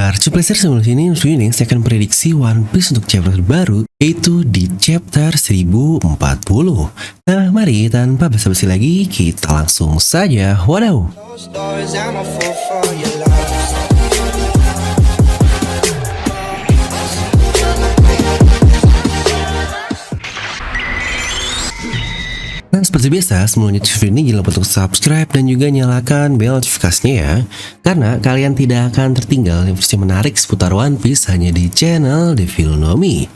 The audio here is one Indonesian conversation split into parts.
pendengar, Cuplister sebelum sini saya akan prediksi One Piece untuk chapter baru, yaitu di chapter 1040. Nah, mari tanpa basa-basi lagi, kita langsung saja. Wadaw! Nah, seperti biasa, sebelum lanjut video ini jangan lupa untuk subscribe dan juga nyalakan bel notifikasinya ya, karena kalian tidak akan tertinggal informasi menarik seputar One Piece hanya di channel Devilnomi.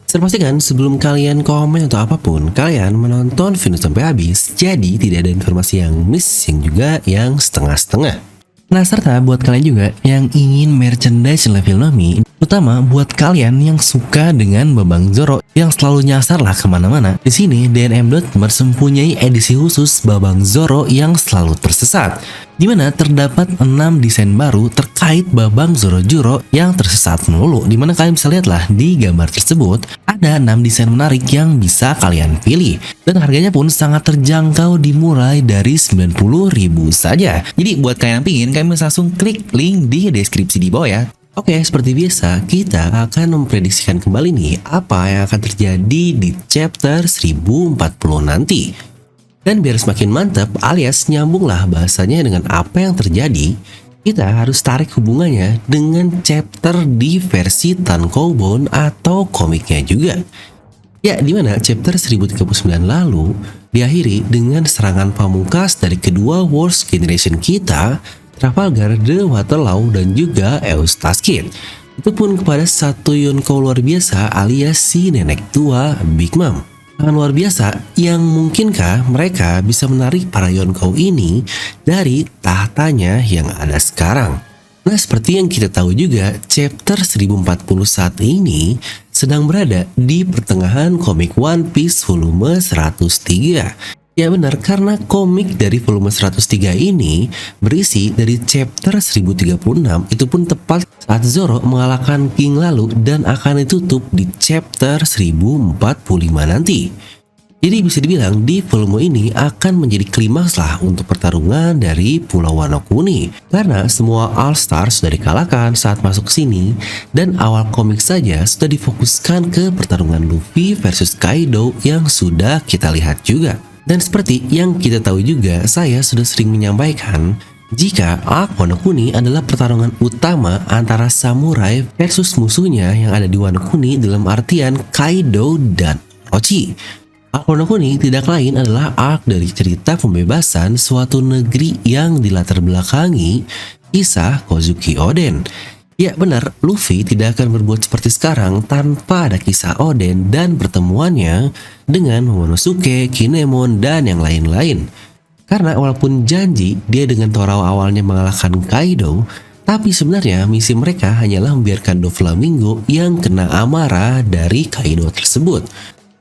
Saya pastikan sebelum kalian komen atau apapun, kalian menonton video sampai habis, jadi tidak ada informasi yang miss, yang juga yang setengah-setengah. Nah, serta buat kalian juga yang ingin merchandise Devilnomi, terutama buat kalian yang suka dengan Babang Zoro yang selalu nyasar lah kemana-mana. Di sini DNM.Commerce mempunyai edisi khusus Babang Zoro yang selalu tersesat, di mana terdapat 6 desain baru terkait Babang Zoro Juro yang tersesat melulu. Dimana kalian bisa lihatlah di gambar tersebut ada 6 desain menarik yang bisa kalian pilih, dan harganya pun sangat terjangkau dimulai dari 90.000 saja. Jadi buat kalian yang pingin, kalian bisa langsung klik link di deskripsi di bawah ya. Oke, seperti biasa, kita akan memprediksikan kembali nih apa yang akan terjadi di chapter 1040 nanti. Dan biar semakin mantap alias nyambunglah bahasanya dengan apa yang terjadi, kita harus tarik hubungannya dengan chapter di versi Tankobon atau komiknya juga. Ya, dimana chapter 1039 lalu diakhiri dengan serangan pamungkas dari kedua Worst Generation kita, Trafalgar, The Waterloo, dan juga Eustace. Itu pun kepada satu Yonkou luar biasa alias si nenek tua Big Mom. Sangat luar biasa yang mungkinkah mereka bisa menarik para Yonkou ini dari tahtanya yang ada sekarang. Nah, seperti yang kita tahu juga, chapter 1040 saat ini sedang berada di pertengahan komik One Piece volume 103. Ya benar, karena komik dari volume 103 ini berisi dari chapter 1036, itu pun tepat saat Zoro mengalahkan King lalu dan akan ditutup di chapter 1045 nanti. Jadi bisa dibilang di volume ini akan menjadi klimaks lah untuk pertarungan dari Pulau Wano Kuni, karena semua All Stars sudah dikalahkan saat masuk sini, dan awal komik saja sudah difokuskan ke pertarungan Luffy versus Kaido yang sudah kita lihat juga. Dan seperti yang kita tahu juga, saya sudah sering menyampaikan jika arc Wano Kuni adalah pertarungan utama antara samurai versus musuhnya yang ada di Wano Kuni dalam artian Kaido dan Orochi. Arc Wano Kuni tidak lain adalah arc dari cerita pembebasan suatu negeri yang dilatar belakangi kisah Kozuki Oden. Ya benar, Luffy tidak akan berbuat seperti sekarang tanpa ada kisah Oden dan pertemuannya dengan Momonosuke, Kinemon, dan yang lain-lain. Karena walaupun janji dia dengan Torao awalnya mengalahkan Kaido, tapi sebenarnya misi mereka hanyalah membiarkan Doflamingo yang kena amarah dari Kaido tersebut.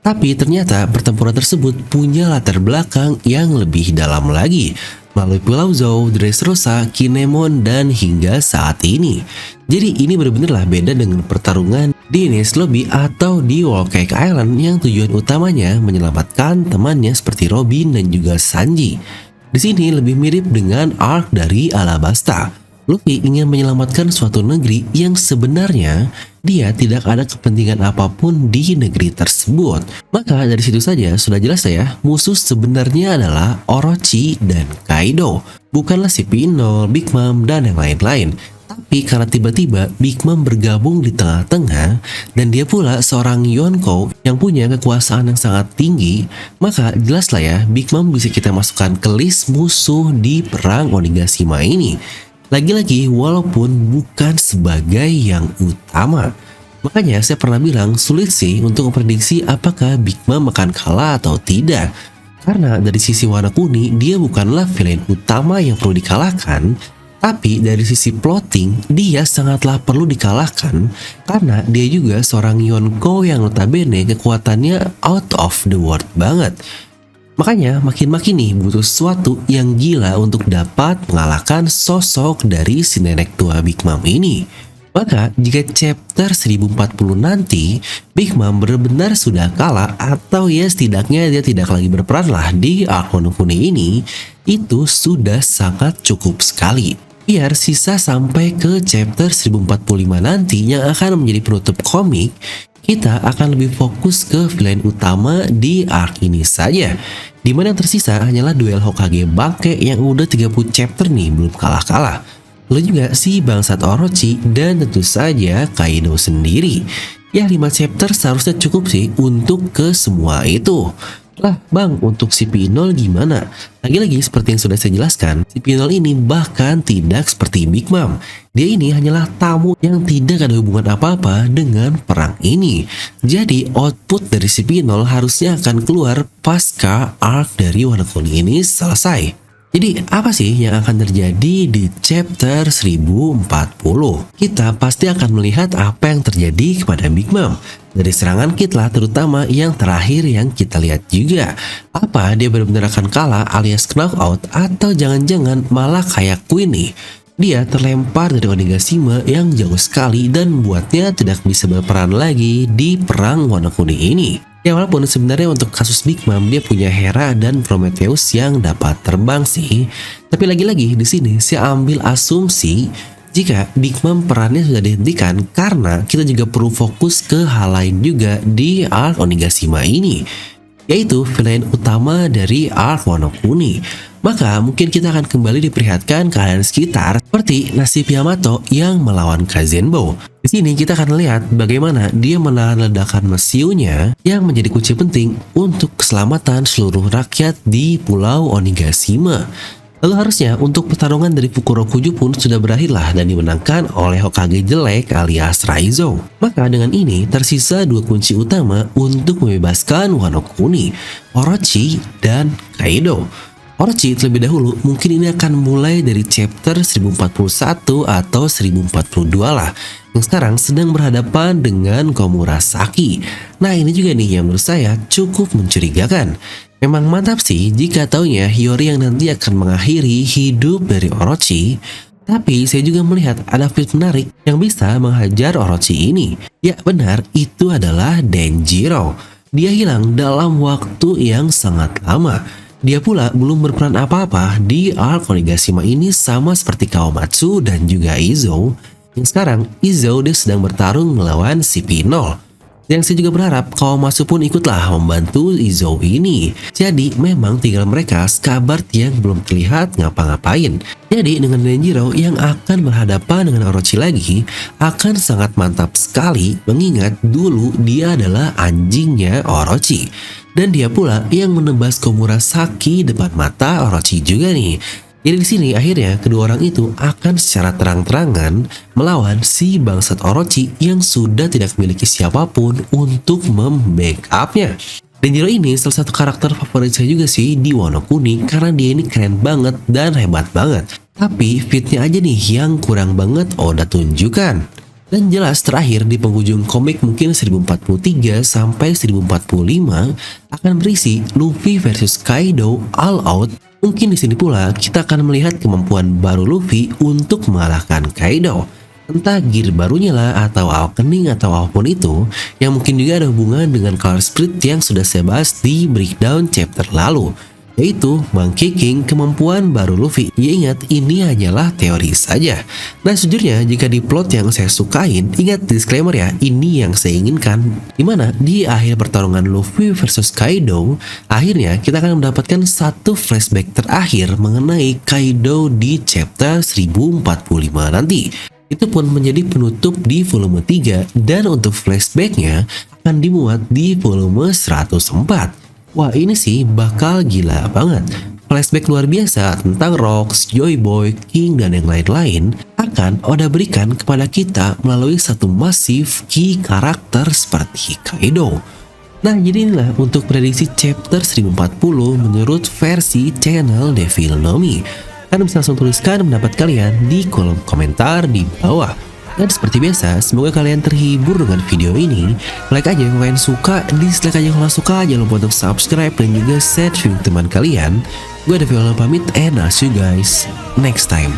Tapi ternyata pertempuran tersebut punya latar belakang yang lebih dalam lagi, melalui Pulau Zou, Dressrosa, Kinemon, dan hingga saat ini. Jadi ini benar-benarlah beda dengan pertarungan di Enies Lobby atau di Whole Cake Island yang tujuan utamanya menyelamatkan temannya seperti Robin dan juga Sanji. Di sini lebih mirip dengan arc dari Alabasta. Luffy ingin menyelamatkan suatu negeri yang sebenarnya dia tidak ada kepentingan apapun di negeri tersebut. Maka dari situ saja sudah jelas ya, musuh sebenarnya adalah Orochi dan Kaido, bukanlah si Pino, Big Mom, dan yang lain-lain. Tapi karena tiba-tiba Big Mom bergabung di tengah-tengah dan dia pula seorang Yonkou yang punya kekuasaan yang sangat tinggi, maka jelaslah ya Big Mom bisa kita masukkan ke list musuh di perang Onigashima ini. Lagi-lagi walaupun bukan sebagai yang utama. Makanya saya pernah bilang sulit sih untuk memprediksi apakah Big Mom akan kalah atau tidak. Karena dari sisi Wano Kuni dia bukanlah villain utama yang perlu dikalahkan, tapi dari sisi plotting dia sangatlah perlu dikalahkan karena dia juga seorang Yonkou yang notabene kekuatannya out of the world banget. Makanya makin-makin nih butuh sesuatu yang gila untuk dapat mengalahkan sosok dari si nenek tua Big Mom ini. Maka jika chapter 1040 nanti Big Mom benar-benar sudah kalah atau ya setidaknya dia tidak lagi berperan lah di arc Wano Kuni ini, itu sudah sangat cukup sekali. Biar sisa sampai ke chapter 1045 nanti yang akan menjadi penutup komik, kita akan lebih fokus ke villain utama di arc ini saja. Dimana yang tersisa hanyalah duel Hokage bangke yang udah 30 chapter nih belum kalah-kalah. Lalu juga si bangsat Orochi dan tentu saja Kaido sendiri. Ya 5 chapter seharusnya cukup sih untuk ke semua itu. Lah bang, untuk si Pinol gimana? Lagi-lagi seperti yang sudah saya jelaskan, si Pinol ini bahkan tidak seperti Big Mom. Dia ini hanyalah tamu yang tidak ada hubungan apa-apa dengan perang ini. Jadi output dari si Pinol harusnya akan keluar pasca arc dari Wano Kuni ini selesai. Jadi apa sih yang akan terjadi di chapter 1040? Kita pasti akan melihat apa yang terjadi kepada Big Mom. Dari serangan Kid lah terutama yang terakhir yang kita lihat juga. Apa dia benar-benar akan kalah alias knockout atau jangan-jangan malah kayak Queen nih. Dia terlempar dari Onigashima yang jauh sekali dan membuatnya tidak bisa berperan lagi di perang Wano Kuni ini. Ya walaupun sebenarnya untuk kasus Big Mom dia punya Hera dan Prometheus yang dapat terbang sih. Tapi lagi-lagi di sini saya ambil asumsi jika Big Mom perannya sudah dihentikan karena kita juga perlu fokus ke hal lain juga di arc Onigashima ini, yaitu villain utama dari arc Wano Kuni. Maka mungkin kita akan kembali diperlihatkan keadaan sekitar seperti nasib Yamato yang melawan Kazenbo. Di sini kita akan lihat bagaimana dia menahan ledakan mesiunya yang menjadi kunci penting untuk keselamatan seluruh rakyat di Pulau Onigashima. Lalu harusnya untuk pertarungan dari Fukurokuju pun sudah berakhirlah dan dimenangkan oleh Hokage jelek alias Raizo. Maka dengan ini tersisa 2 kunci utama untuk membebaskan Wano Kuni, Orochi dan Kaido. Orochi terlebih dahulu mungkin ini akan mulai dari chapter 1041 atau 1042 lah, yang sekarang sedang berhadapan dengan Komurasaki. Nah ini juga nih yang menurut saya cukup mencurigakan. Memang mantap sih jika taunya Hiyori yang nanti akan mengakhiri hidup dari Orochi. Tapi saya juga melihat ada fit menarik yang bisa menghajar Orochi ini. Ya benar, itu adalah Denjiro. Dia hilang dalam waktu yang sangat lama. Dia pula belum berperan apa-apa di arc Onigashima ini sama seperti Kawamatsu dan juga Izo. Yang sekarang Izo dia sedang bertarung melawan si Pinol. Yang saya juga berharap Kawamatsu pun ikutlah membantu Izo ini. Jadi memang tinggal mereka Scabbard yang belum terlihat ngapa-ngapain. Jadi dengan Denjiro yang akan berhadapan dengan Orochi lagi akan sangat mantap sekali, mengingat dulu dia adalah anjingnya Orochi. Dan dia pula yang menebas Komurasaki depan mata Orochi juga nih. Jadi di sini akhirnya kedua orang itu akan secara terang-terangan melawan si bangsat Orochi yang sudah tidak memiliki siapapun untuk membackupnya. Denjiro ini salah satu karakter favorit saya juga sih di Wano Kuni karena dia ini keren banget dan hebat banget. Tapi fitnya aja nih yang kurang banget Oda tunjukkan. Dan jelas terakhir di penghujung komik mungkin 1043 sampai 1045 akan berisi Luffy versus Kaido all out. Mungkin di sini pula kita akan melihat kemampuan baru Luffy untuk mengalahkan Kaido. Entah gear barunya lah atau awakening atau apapun itu yang mungkin juga ada hubungan dengan color split yang sudah saya bahas di breakdown chapter lalu. Yaitu Monkey King, kemampuan baru Luffy. Ya ingat, ini hanyalah teori saja. Nah sejujurnya jika di plot yang saya sukain, ingat disclaimer ya, ini yang saya inginkan. Dimana di akhir pertarungan Luffy versus Kaido, akhirnya kita akan mendapatkan satu flashback terakhir mengenai Kaido di chapter 1045 nanti. Itu pun menjadi penutup di volume 3 dan untuk flashbacknya akan dimuat di volume 104. Wah ini sih bakal gila banget. Flashback luar biasa tentang Rocks, Joy Boy, King, dan yang lain-lain akan Oda berikan kepada kita melalui satu masif key karakter seperti Kaido. Nah jadi inilah untuk prediksi chapter 1040 menurut versi channel Devil Nomi. Kalian bisa langsung tuliskan pendapat kalian di kolom komentar di bawah. Dan seperti biasa, semoga kalian terhibur dengan video ini. Like aja kalau kalian suka, dislike aja kalau suka. Jangan lupa untuk subscribe dan juga share video teman kalian. Gue Devil Nomi pamit and I'll see you guys next time.